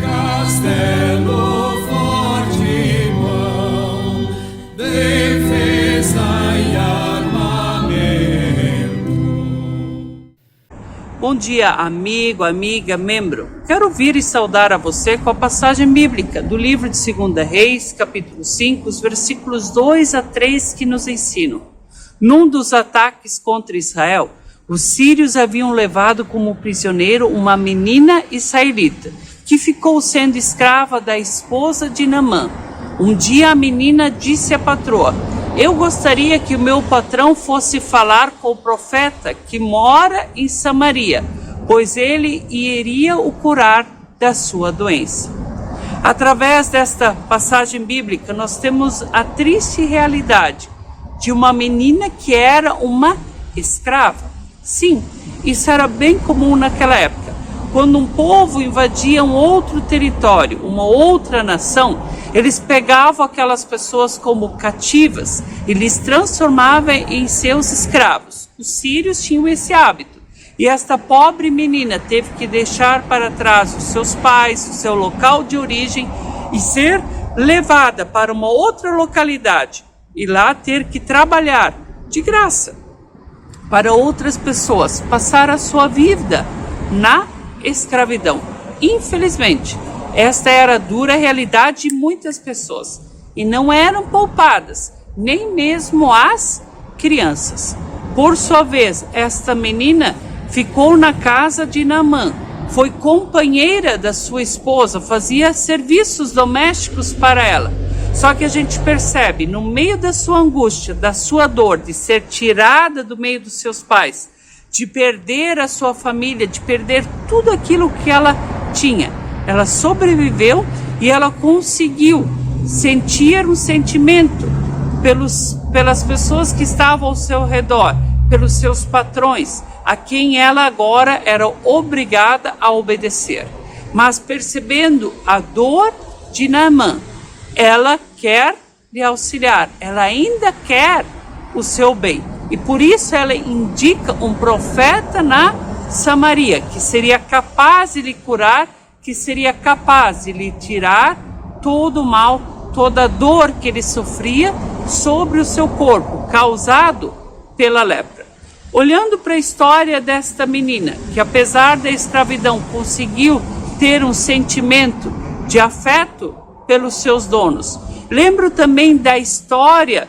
Castelo forte mão, defesa e armamento. Bom dia, amigo, amiga, membro. Quero vir e saudar a você com a passagem bíblica do livro de 2 Reis, capítulo 5, os versículos 2 a 3, que nos ensinam. Num dos ataques contra Israel, os sírios haviam levado como prisioneiro uma menina israelita, que ficou sendo escrava da esposa de Naamã. Um dia a menina disse à patroa: eu gostaria que o meu patrão fosse falar com o profeta que mora em Samaria, pois ele iria o curar da sua doença. Através desta passagem bíblica, nós temos a triste realidade de uma menina que era uma escrava. Sim, isso era bem comum naquela época. Quando um povo invadia um outro território, uma outra nação, eles pegavam aquelas pessoas como cativas e lhes transformavam em seus escravos. Os sírios tinham esse hábito. E esta pobre menina teve que deixar para trás os seus pais, o seu local de origem e ser levada para uma outra localidade e lá ter que trabalhar de graça para outras pessoas, passar a sua vida na escravidão. Infelizmente, esta era a dura realidade de muitas pessoas e não eram poupadas, nem mesmo as crianças. Por sua vez, esta menina ficou na casa de Naamã, foi companheira da sua esposa, fazia serviços domésticos para ela. Só que a gente percebe, no meio da sua angústia, da sua dor, de ser tirada do meio dos seus pais, de perder a sua família, de perder tudo aquilo que ela tinha, ela sobreviveu e ela conseguiu sentir um sentimento pelas pessoas que estavam ao seu redor, pelos seus patrões, a quem ela agora era obrigada a obedecer. Mas percebendo a dor de Naamã, ela quer lhe auxiliar, ela ainda quer o seu bem. E por isso ela indica um profeta na Samaria, que seria capaz de lhe curar, que seria capaz de lhe tirar todo o mal, toda a dor que ele sofria sobre o seu corpo, causado pela lepra. Olhando para a história desta menina, que apesar da escravidão conseguiu ter um sentimento de afeto pelos seus donos. Lembro também da história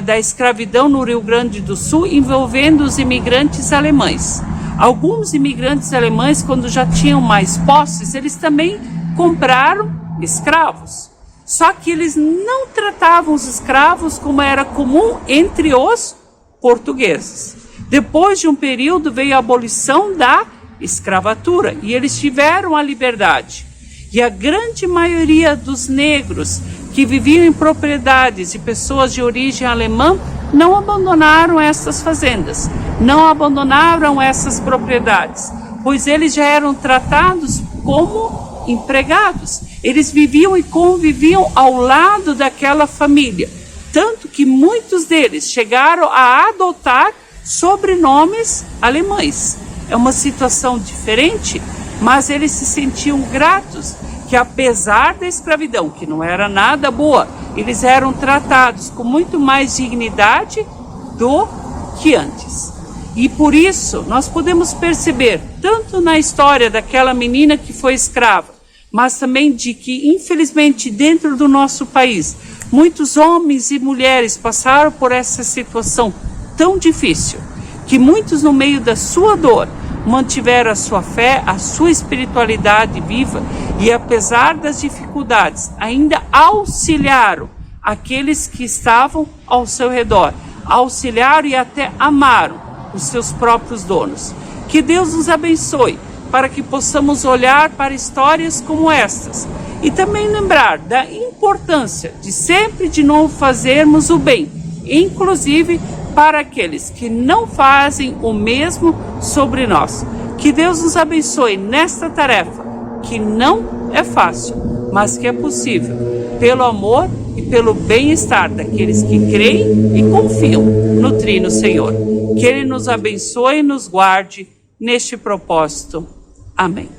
da escravidão no Rio Grande do Sul envolvendo os imigrantes alemães. Alguns imigrantes alemães, quando já tinham mais posses, eles também compraram escravos. Só que eles não tratavam os escravos como era comum entre os portugueses. Depois de um período veio a abolição da escravatura e eles tiveram a liberdade. E a grande maioria dos negros que viviam em propriedades de pessoas de origem alemã não abandonaram essas fazendas, não abandonaram essas propriedades, pois eles já eram tratados como empregados. Eles viviam e conviviam ao lado daquela família, tanto que muitos deles chegaram a adotar sobrenomes alemães. É uma situação diferente, mas eles se sentiam gratos que apesar da escravidão, que não era nada boa, eles eram tratados com muito mais dignidade do que antes. E por isso nós podemos perceber, tanto na história daquela menina que foi escrava, mas também de que, infelizmente, dentro do nosso país, muitos homens e mulheres passaram por essa situação tão difícil, que muitos no meio da sua dor mantiveram a sua fé, a sua espiritualidade viva e apesar das dificuldades ainda auxiliaram aqueles que estavam ao seu redor, auxiliaram e até amaram os seus próprios donos. Que Deus nos abençoe para que possamos olhar para histórias como estas e também lembrar da importância de sempre de novo fazermos o bem, inclusive para aqueles que não fazem o mesmo sobre nós. Que Deus nos abençoe nesta tarefa, que não é fácil, mas que é possível, pelo amor e pelo bem-estar daqueles que creem e confiam no Trino Senhor. Que Ele nos abençoe e nos guarde neste propósito. Amém.